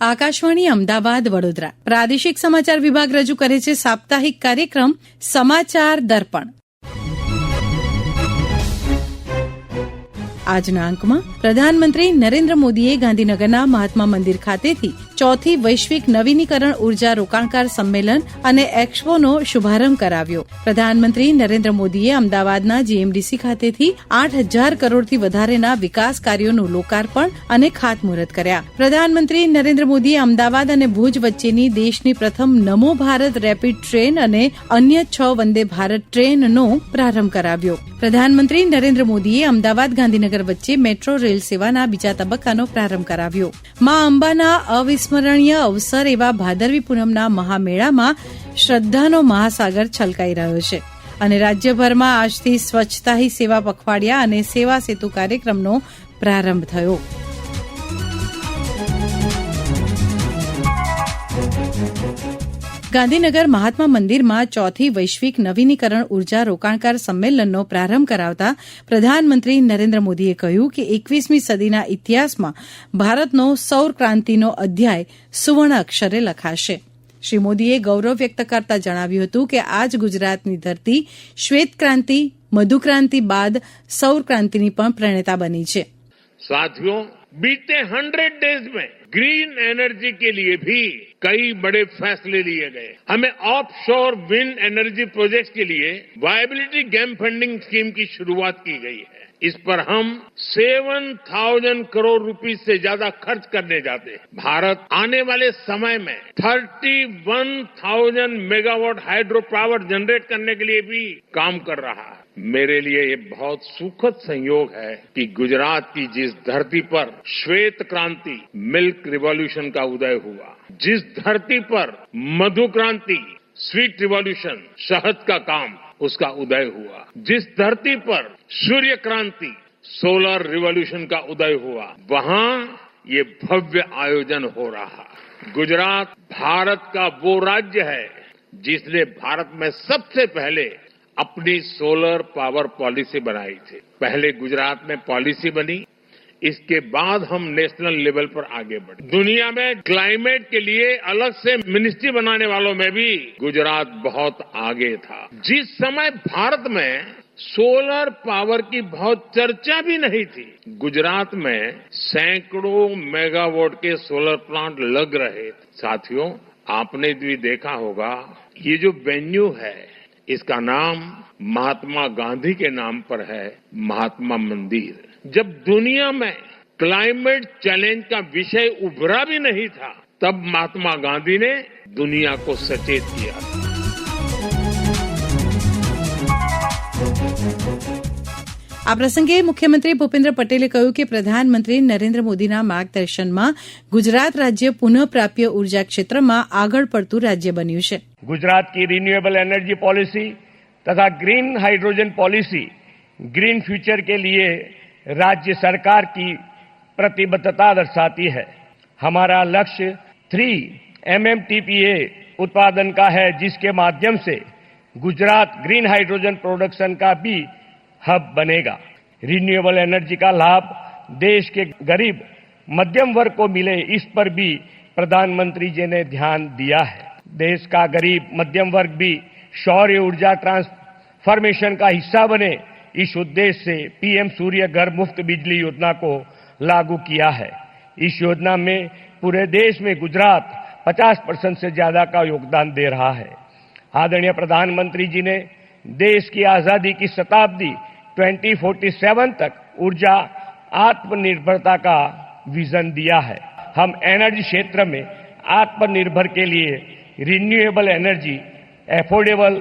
આકાશવાણી અમદાવાદ વડોદરા પ્રાદેશિક સમાચાર વિભાગ રજૂ કરે છે સાપ્તાહિક કાર્યક્રમ સમાચાર દર્પણ. આજના અંકમાં પ્રધાનમંત્રી નરેન્દ્ર મોદીએ ગાંધીનગરના મહાત્મા મંદિર ખાતેથી ચોથી વૈશ્વિક નવીનીકરણ ઉર્જા રોકાણકાર સંમેલન અને એક્સપોનો શુભારંભ કરાવ્યો. પ્રધાનમંત્રી નરેન્દ્ર મોદીએ અમદાવાદના જીએમડીસી ખાતેથી 8,000 કરોડથી વધારેના વિકાસ કાર્યોનું લોકાર્પણ અને ખાતમુહૂર્ત કર્યા. પ્રધાનમંત્રી નરેન્દ્ર મોદીએ અમદાવાદ અને ભુજ વચ્ચેની દેશની પ્રથમ નમો ભારત રેપિડ ટ્રેન અને અન્ય 6 વંદે ભારત ટ્રેનનો પ્રારંભ કરાવ્યો. પ્રધાનમંત્રી નરેન્દ્ર મોદીએ અમદાવાદ ગાંધીનગર વચ્ચે મેટ્રો રેલ સેવાના બીજા તબક્કાનો પ્રારંભ કરાવ્યો. મા અંબાના અવિસ્મરણીય અવસર એવા ભાદરવી પૂનમના મહામેળામાં શ્રદ્ધાનો મહાસાગર છલકાઈ રહ્યો છે અને રાજ્યભરમાં આજથી સ્વચ્છતા હી સેવા પખવાડિયા અને સેવા સેતુ કાર્યક્રમનો પ્રારંભ થયો. ગાંધીનગર મહાત્મા મંદિરમાં ચોથી વૈશ્વિક નવીનીકરણ ઉર્જા રોકાણકાર સંમેલનનો પ્રારંભ કરાવતા પ્રધાનમંત્રી નરેન્દ્ર મોદીએ કહ્યું કે 21મી સદીના ઇતિહાસમાં ભારતનો સૌર ક્રાંતિનો અધ્યાય સુવર્ણ અક્ષરે લખાશે. શ્રી મોદીએ ગૌરવ વ્યક્ત કરતા જણાવ્યું હતું કે આજ ગુજરાતની ધરતી શ્વેત ક્રાંતિ, મધુક્રાંતિ બાદ સૌર ક્રાંતિની પણ પ્રણેતા બની છે. સાથીઓ, बीते 100 डेज में ग्रीन एनर्जी के लिए भी कई बड़े फैसले लिए गए. हमें ऑफशोर विंड एनर्जी प्रोजेक्ट्स के लिए वायबिलिटी गैप फंडिंग स्कीम की शुरुआत की गई है. इस पर हम 7,000 करोड़ रुपए से ज्यादा खर्च करने जाते हैं. भारत आने वाले समय में 31,000 मेगावाट हाइड्रो पावर जनरेट करने के लिए भी काम कर रहा है. मेरे लिए ये बहुत सुखद संयोग है कि गुजरात की जिस धरती पर श्वेत क्रांति मिल्क रिवॉल्यूशन का उदय हुआ, जिस धरती पर मधु क्रांति स्वीट रिवॉल्यूशन शहद का काम उसका उदय हुआ, जिस धरती पर सूर्य क्रांति सोलर रिवॉल्यूशन का उदय हुआ, वहां ये भव्य आयोजन हो रहा. गुजरात भारत का वो राज्य है जिसने भारत में सबसे पहले अपनी सोलर पावर पॉलिसी बनाई थी. पहले गुजरात में पॉलिसी बनी, इसके बाद हम नेशनल लेवल पर आगे बढ़े. दुनिया में क्लाइमेट के लिए अलग से मिनिस्ट्री बनाने वालों में भी गुजरात बहुत आगे था. जिस समय भारत में सोलर पावर की बहुत चर्चा भी नहीं थी, गुजरात में सैकड़ों मेगावाट के सोलर प्लांट लग रहे थे. साथियों, आपने भी देखा होगा, ये जो वेन्यू है इसका नाम महात्मा गांधी के नाम पर है, महात्मा मंदिर. जब दुनिया में क्लाइमेट चैलेंज का विषय उभरा भी नहीं था, तब महात्मा गांधी ने दुनिया को सचेत किया. આ પ્રસંગે મુખ્યમંત્રી ભૂપેન્દ્ર પટેલે કહ્યું કે પ્રધાનમંત્રી નરેન્દ્ર મોદીના માર્ગદર્શનમાં ગુજરાત રાજ્ય પુનઃપ્રાપ્ય ઉર્જા ક્ષેત્રમાં આગળ પડતું રાજ્ય બન્યું છે. गुजरात की रिन्यूएबल एनर्जी पॉलिसी तथा green hydrogen policy green future के लिए राज्य सरकार की प्रतिबद्धता दर्शाती है. हमारा लक्ष्य 3 MMTPA उत्पादन का है, जिसके माध्यम से गुजरात ग्रीन हाइड्रोजन प्रोडक्शन का भी हब बनेगा. रिन्यूएबल एनर्जी का लाभ देश के गरीब मध्यम वर्ग को मिले, इस पर भी प्रधानमंत्री जी ने ध्यान दिया है. देश का गरीब मध्यम वर्ग भी सौर ऊर्जा ट्रांसफॉर्मेशन का हिस्सा बने, इस उद्देश्य से पीएम सूर्य घर मुफ्त बिजली योजना को लागू किया है. इस योजना में पूरे देश में गुजरात 50% से ज्यादा का योगदान दे रहा है. आदरणीय प्रधानमंत्री जी ने देश की आजादी की शताब्दी 2047 तक ऊर्जा आत्मनिर्भरता का विजन दिया है. हम एनर्जी क्षेत्र में आत्मनिर्भर के लिए रिन्यूएबल एनर्जी एफोर्डेबल,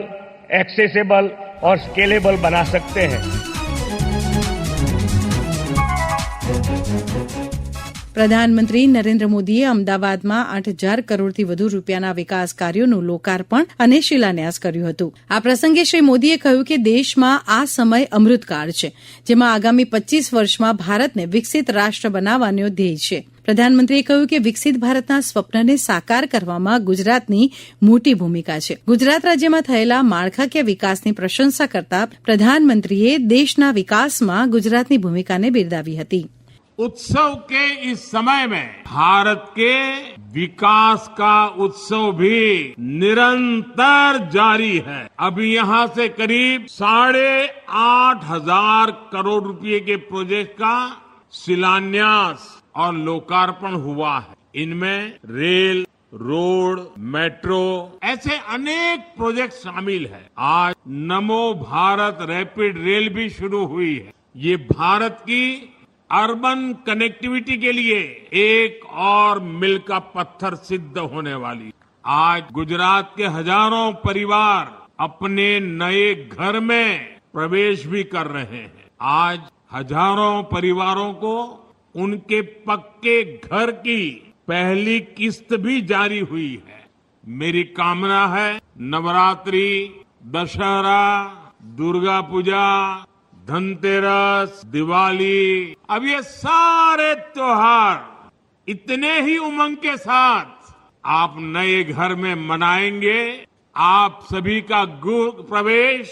एक्सेसिबल और स्केलेबल बना सकते हैं. પ્રધાનમંત્રી નરેન્દ્ર મોદીએ અમદાવાદમાં 8,000 કરોડથી વધુ રૂપિયાના વિકાસ કાર્યોનું લોકાર્પણ અને શિલાન્યાસ કર્યું હતું. આ પ્રસંગે શ્રી મોદીએ કહ્યું કે દેશમાં આ સમય અમૃતકાળ છે, જેમાં આગામી 25 વર્ષમાં ભારતને વિકસિત રાષ્ટ્ર બનાવવાનો ધ્યેય છે. પ્રધાનમંત્રીએ કહ્યું કે વિકસિત ભારતના સ્વપ્નને સાકાર કરવામાં ગુજરાતની મોટી ભૂમિકા છે. ગુજરાત રાજ્યમાં થયેલા માળખાકીય વિકાસની પ્રશંસા કરતા પ્રધાનમંત્રીએ દેશના વિકાસમાં ગુજરાતની ભૂમિકાને બિરદાવી હતી. उत्सव के इस समय में भारत के विकास का उत्सव भी निरंतर जारी है। अभी यहाँ से करीब 8,500 करोड़ रुपए के प्रोजेक्ट का शिलान्यास और लोकार्पण हुआ है। इनमें रेल, रोड, मेट्रो ऐसे अनेक प्रोजेक्ट शामिल है। आज नमो भारत रैपिड रेल भी शुरू हुई है। ये भारत की अर्बन कनेक्टिविटी के लिए एक और मील का पत्थर सिद्ध होने वाली। आज गुजरात के हजारों परिवार अपने नए घर में प्रवेश भी कर रहे हैं। आज हजारों परिवारों को उनके पक्के घर की पहली किस्त भी जारी हुई है। मेरी कामना है नवरात्रि, दशहरा, दुर्गा पूजा, धनतेरस, दिवाली, अब ये सारे त्योहार इतने ही उमंग के साथ आप नए घर में मनाएंगे। आप सभी का प्रवेश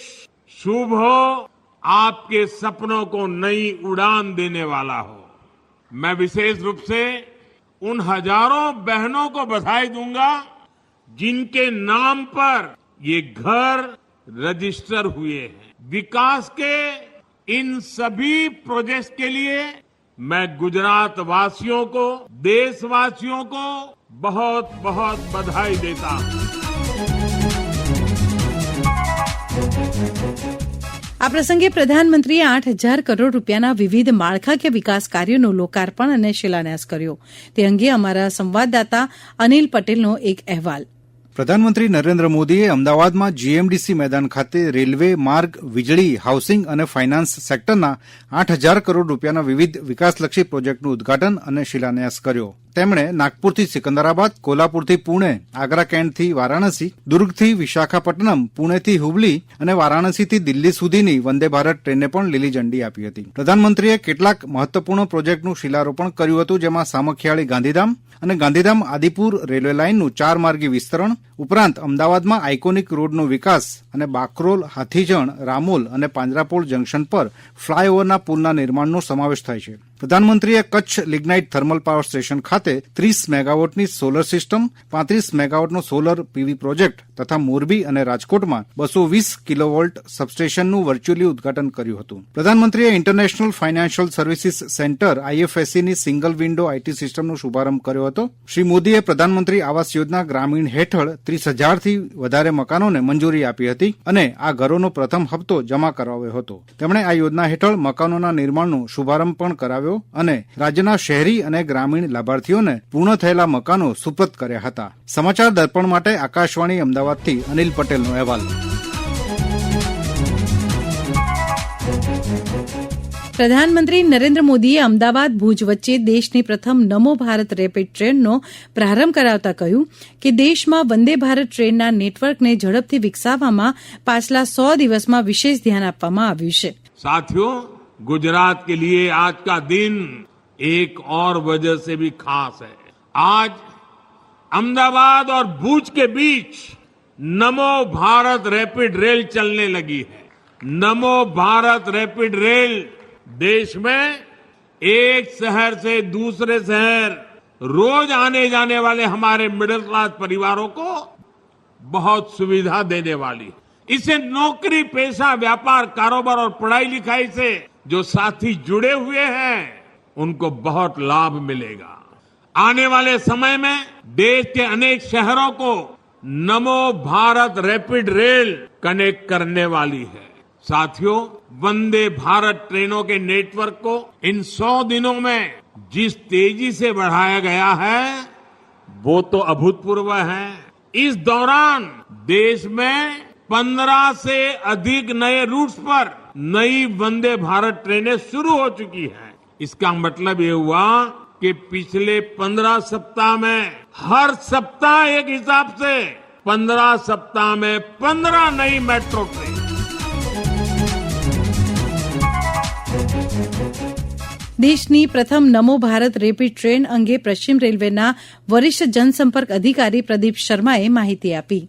शुभ हो, आपके सपनों को नई उड़ान देने वाला हो। मैं विशेष रूप से उन हजारों बहनों को बधाई दूंगा जिनके नाम पर ये घर रजिस्टर हुए हैं। विकास के इन सभी प्रोजेक्ट्स के लिए मैं गुजरात वासियों को, देशवासियों को बहुत बहुत बधाई देता हूं। આ પ્રસંગે પ્રધાનમંત્રીએ 8,000 કરોડ રૂપિયાના વિવિધ માળખાકીય વિકાસ કાર્યોનું લોકાર્પણ અને શિલાન્યાસ કર્યો. તે અંગે અમારા સંવાદદાતા અનિલ પટેલનો એક અહેવાલ. પ્રધાનમંત્રી નરેન્દ્ર મોદીએ અમદાવાદમાં જીએમડીસી મેદાન ખાતે રેલવે, માર્ગ, વીજળી, હાઉસિંગ અને ફાઇનાન્સ સેક્ટરના 8,000 કરોડ રૂપિયાના વિવિધ વિકાસલક્ષી પ્રોજેક્ટનું ઉદઘાટન અને શિલાન્યાસ કર્યો. તેમણે નાગપુરથી સિકંદરાબાદ, કોલ્હાપુરથી પુણે, આગ્રા કેન્ટથી વારાણસી, દુર્ગથી વિશાખાપટ્ટનમ, પુણેથી હુબલી અને વારાણસીથી દિલ્હી સુધીની વંદે ભારત ટ્રેનને પણ લીલી ઝંડી આપી હતી. પ્રધાનમંત્રીએ કેટલાક મહત્વપૂર્ણ પ્રોજેક્ટનું શિલારોપણ કર્યું હતું, જેમાં સામખિયાળી ગાંધીધામ અને ગાંધીધામ આદિપુર રેલવે લાઇનનું 4 માર્ગી વિસ્તરણ ઉપરાંત અમદાવાદમાં આઇકોનિક રોડનો વિકાસ અને બાકરોલ, હાથીજણ, રામોલ અને પાંજરાપોળ જંકશન પર ફ્લાયઓવરના પુલના નિર્માણનો સમાવેશ થાય છે. પ્રધાનમંત્રીએ Kutch lignite thermal power station ખાતે 30 મેગાવોટની સોલર સિસ્ટમ, 35 મેગાવોટનો સોલર પીવી પ્રોજેક્ટ તથા મોરબી અને રાજકોટમાં 220 કિલોવોલ્ટ સબસ્ટેશનનું વર્ચ્યુઅલી ઉદઘાટન કર્યું હતું. પ્રધાનમંત્રીએ ઇન્ટરનેશનલ ફાઇનાન્શિયલ સર્વિસીસ સેન્ટર IFSCની સિંગલ વિન્ડો IT સિસ્ટમનો શુભારંભ કર્યો હતો. શ્રી મોદીએ પ્રધાનમંત્રી આવાસ યોજના ગ્રામીણ હેઠળ 30,000થી વધારે મકાનોને મંજૂરી આપી હતી અને આ ઘરોનો પ્રથમ હપ્તો જમા કરાવ્યો હતો. તેમણે આ યોજના હેઠળ મકાનોના નિર્માણનો શુભારંભ પણ કરાવ્યો અને રાજ્યના શહેરી અને ગ્રામીણ લાભાર્થીઓને પૂર્ણ થયેલા મકાનો સુપ્રત કર્યા હતા. સમાચાર દર્પણ માટે આકાશવાણી અમદાવાદથી અનિલ પટેલનો અહેવાલ. પ્રધાનમંત્રી નરેન્દ્ર મોદીએ અમદાવાદ ભુજ વચ્ચે દેશની પ્રથમ નમો ભારત રેપિડ ટ્રેનનો પ્રારંભ કરાવતા કહ્યું કે દેશમાં વંદે ભારત ટ્રેનના નેટવર્કને ઝડપથી વિકસાવવામાં પાછલા 100 દિવસમાં વિશેષ ધ્યાન આપવામાં આવ્યું છે. साथियों, गुजरात के लिए आज का दिन एक और वजह से भी खास है. आज अहमदाबाद और भुज के बीच नमो भारत रैपिड रेल चलने लगी है. नमो भारत रैपिड रेल देश में एक शहर से दूसरे शहर रोज आने जाने वाले हमारे मिडिल क्लास परिवारों को बहुत सुविधा देने वाली है. इससे नौकरी, पेशा, व्यापार, कारोबार और पढ़ाई लिखाई से जो साथी जुड़े हुए हैं उनको बहुत लाभ मिलेगा. आने वाले समय में देश के अनेक शहरों को नमो भारत रैपिड रेल कनेक्ट करने वाली है. साथियों, वंदे भारत ट्रेनों के नेटवर्क को इन 100 दिनों में जिस तेजी से बढ़ाया गया है वो तो अभूतपूर्व है. इस दौरान देश में 15 से अधिक नए रूट्स पर नई वंदे भारत ट्रेनें शुरू हो चुकी हैं. इसका मतलब ये हुआ कि पिछले 15 सप्ताह में हर सप्ताह एक हिसाब से 15 सप्ताह में 15 नई मेट्रो ट्रेन. દેશની પ્રથમ નમો ભારત રેપિડ ટ્રેન અંગે પશ્ચિમ રેલવેના વરિષ્ઠ જનસંપર્ક અધિકારી પ્રદીપ શર્માએ માહિતી આપી.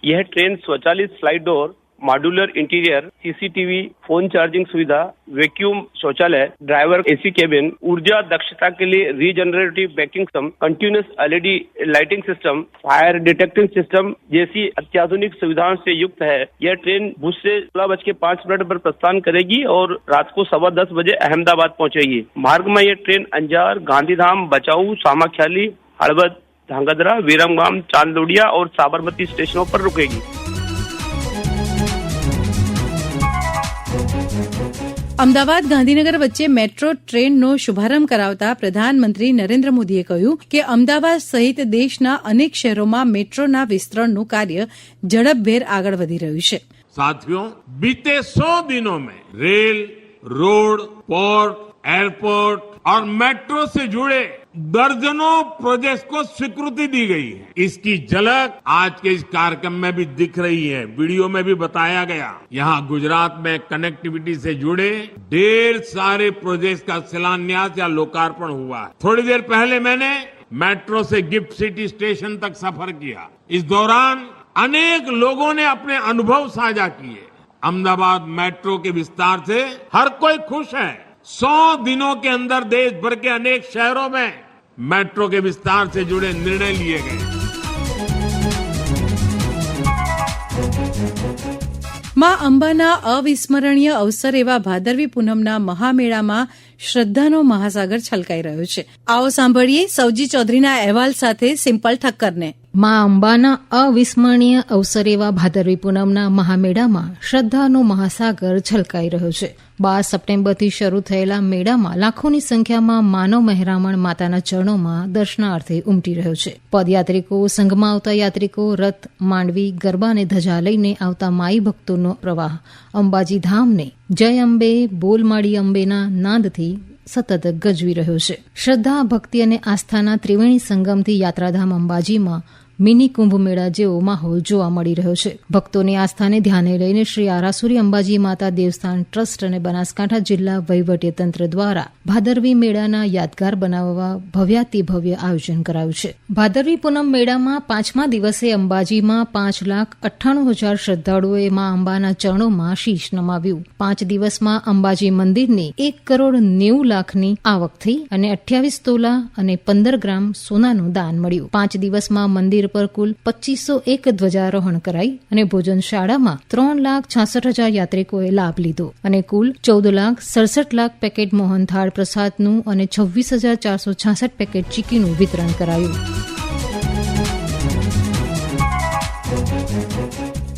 यह ट्रेन स्वचालित slide door modular interior, CCTV, phone charging सुविधा, वैक्यूम शौचालय, ड्राइवर एसी केबिन, ऊर्जा दक्षता के लिए regenerative braking system, continuous LED lighting system, fire detecting system जैसी अत्याधुनिक सुविधाओं से युक्त है। यह ट्रेन भुज से 16:05 पर प्रस्थान करेगी और रात को 10:15 बजे अहमदाबाद पहुंचेगी। मार्ग में यह ट्रेन अंजार, गांधीधाम, बचाऊ, सामाख्याली, हड़बद, ધાંગધ્રા, વિરમગામ, ચાંદલોડિયા और साबरमती स्टेशनों पर रुकेगी। અમદાવાદ ગાંધીનગર વચ્ચે મેટ્રો ટ્રેનનો શુભારંભ કરાવતા પ્રધાનમંત્રી નરેન્દ્ર મોદીએ કહ્યું કે અમદાવાદ સહિત દેશના અનેક શહેરોમાં મેટ્રોના વિસ્તરણનું કાર્ય ઝડપભેર આગળ વધી રહ્યું છે। साथियों, बीते 100 दिनों में रेल, रोड, पोर्ट, एयरपोर्ट और मेट्रो से जुड़े दर्जनों प्रोजेक्ट को स्वीकृति दी गई है। इसकी झलक आज के इस कार्यक्रम में भी दिख रही है, वीडियो में भी बताया गया। यहाँ गुजरात में कनेक्टिविटी से जुड़े ढेर सारे प्रोजेक्ट का शिलान्यास या लोकार्पण हुआ है। थोड़ी देर पहले मैंने मेट्रो से गिफ्ट सिटी स्टेशन तक सफर किया। इस दौरान अनेक लोगों ने अपने अनुभव साझा किए। अहमदाबाद मेट्रो के विस्तार से हर कोई खुश है। 100 दिनों के अंदर देश भर के अनेक शहरों में मेट्रो के विस्तार से जुड़े निर्णय लिए गए। માં અંબાના અવિસ્મરણીય અવસર એવા ભાદરવી પૂનમના મહામેળામાં શ્રદ્ધાનો મહાસાગર છલકાઈ રહ્યો છે। આવો સાંભળીએ સૌજી ચૌધરીના અહેવાલ સાથે સિમ્પલ ઠક્કરને। માં અંબાના અવિસ્મરણીય અવસર એવા ભાદરવી પૂનમના મહામેળામાં શ્રદ્ધાનો મહાસાગર છલકાઈ રહ્યો છે। 12 સપ્ટેમ્બરથી શરૂ થયેલા મેળામાં લાખોની સંખ્યામાં માનવ મહેરામણ માતાના ચરણોમાં દર્શનાર્થે ઉમટી રહ્યો છે। પદયાત્રિકો, સંઘમાં આવતા યાત્રિકો, રથ, માંડવી, ગરબા અને ધજા લઈને આવતા માઈ ભક્તોનો પ્રવાહ અંબાજી ધામને જય અંબે, બોલ માડી અંબેના નાદથી સતત ગજવી રહ્યો છે। શ્રદ્ધા, ભક્તિ અને આસ્થાના ત્રિવેણી સંગમથી યાત્રાધામ અંબાજીમાં મિની કુંભ મેળા જેવો માહોલ જોવા મળી રહ્યો છે। ભક્તોની આસ્થાને ધ્યાને લઈને શ્રી આરાસુરી અંબાજી માતા દેવસ્થાન ટ્રસ્ટ અને બનાસકાંઠા જિલ્લા વહીવટીતંત્ર દ્વારા ભાદરવી મેળાના યાદગાર બનાવવા ભવ્યાતિ ભવ્ય આયોજન કરાયું છે। ભાદરવી પૂનમ મેળામાં 5મા દિવસે અંબાજીમાં 5,98,000 શ્રદ્ધાળુઓએ મા અંબાના ચરણોમાં શીશ નમાવ્યું। 5 દિવસમાં અંબાજી મંદિરની 1,90,00,000ની આવક થઈ અને 28 તોલા અને 15 ગ્રામ સોનાનું દાન મળ્યું। 5 દિવસમાં મંદિર પર કુલ 2501 ધ્વજારોહણ કરાઈ અને ભોજનશાળામાં 3,66,000 યાત્રિકોએ લાભ લીધો અને કુલ 14,67,00,000 પેકેટ મોહનથાળ પ્રસાદનું અને 26,466 પેકેટ ચીકીનું વિતરણ કરાયું।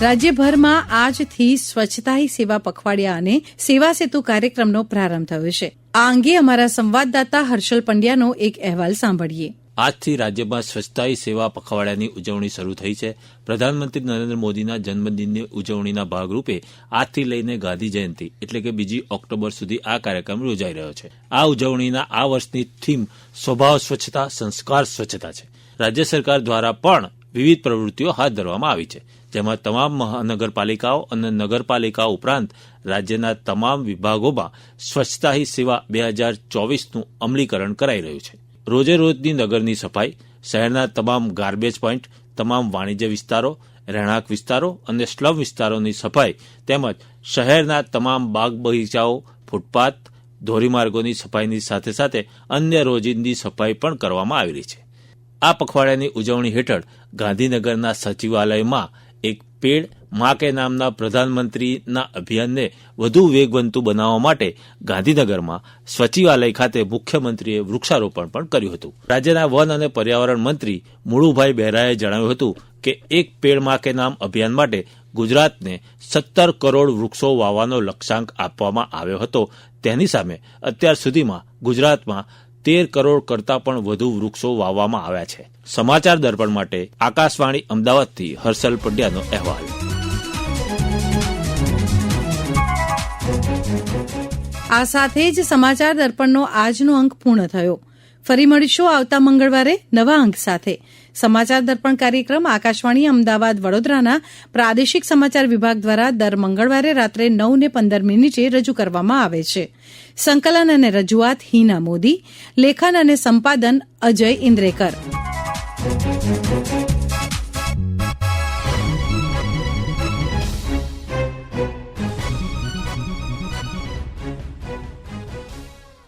રાજ્યભરમાં આજથી સ્વચ્છતા હી સેવા પખવાડિયા અને સેવા સેતુ કાર્યક્રમનો પ્રારંભ થયો છે। આ અંગે અમારા સંવાદદાતા હર્ષલ પંડ્યાનો એક અહેવાલ સાંભળીએ। આજથી રાજ્યમાં સ્વચ્છતા હી સેવા પખવાડિયાની ઉજવણી શરૂ થઈ છે। પ્રધાનમંત્રી નરેન્દ્ર મોદીના જન્મદિનની ઉજવણીના ભાગરૂપે આજથી લઈને ગાંધી જયંતિ એટલે કે 2 ઓક્ટોબર સુધી આ કાર્યક્રમ યોજાઈ રહ્યો છે। આ ઉજવણીના આ વર્ષની થીમ સ્વભાવ સ્વચ્છતા, સંસ્કાર સ્વચ્છતા છે। રાજ્ય સરકાર દ્વારા પણ વિવિધ પ્રવૃત્તિઓ હાથ ધરવામાં આવી છે, જેમાં તમામ મહાનગરપાલિકાઓ અને નગરપાલિકાઓ ઉપરાંત રાજ્યના તમામ વિભાગોમાં સ્વચ્છતા હી સેવા 2024નું અમલીકરણ કરાઈ રહ્યું છે। રોજે રોજની નગરની સફાઈ, શહેરના તમામ ગાર્બેજ પોઈન્ટ, તમામ વાણિજ્ય વિસ્તારો, રહેણાંક વિસ્તારો અને સ્લમ વિસ્તારોની સફાઈ તેમજ શહેરના તમામ બાગ બગીચાઓ, ફૂટપાથ, ધોરીમાર્ગોની સફાઈની સાથે સાથે અન્ય રોજિંદી સફાઈ પણ કરવામાં આવી રહી છે। આ પખવાડિયાની ઉજવણી હેઠળ ગાંધીનગરના સચિવાલયમાં એક પેડ માં કે નામના પ્રધાનમંત્રીના અભિયાનને વધુ વેગવંતુ બનાવવા માટે ગાંધીનગરમાં સચિવાલય ખાતે મુખ્યમંત્રીએ વૃક્ષારોપણ પણ કર્યું હતું। રાજ્યના વન અને પર્યાવરણ મંત્રી મુળુભાઈ બહેરાએ જણાવ્યું હતું કે એક પેડ માં કે નામ અભિયાન માટે ગુજરાતને 17 કરોડ વૃક્ષો વાવવાનો લક્ષ્યાંક આપવામાં આવ્યો હતો। તેની સામે અત્યાર સુધીમાં ગુજરાતમાં 13 કરોડ કરતાં પણ વધુ વૃક્ષો વાવવામાં આવ્યા છે। સમાચાર દર્પણ માટે આકાશવાણી અમદાવાદથી હર્ષલ પંડ્યાનો અહેવાલ। આ સાથે જ સમાચાર દર્પણનો આજનો અંક પૂર્ણ થયો। ફરી મળીશું આવતા મંગળવારે નવા અંક સાથે। સમાચાર દર્પણ કાર્યક્રમ આકાશવાણી અમદાવાદ વડોદરાના પ્રાદેશિક સમાચાર વિભાગ દ્વારા દર મંગળવારે રાત્રે 9:15 રજૂ કરવામાં આવે છે। સંકલન અને રજૂઆત હિના મોદી, લેખન અને સંપાદન અજય ઇન્દ્રેકર।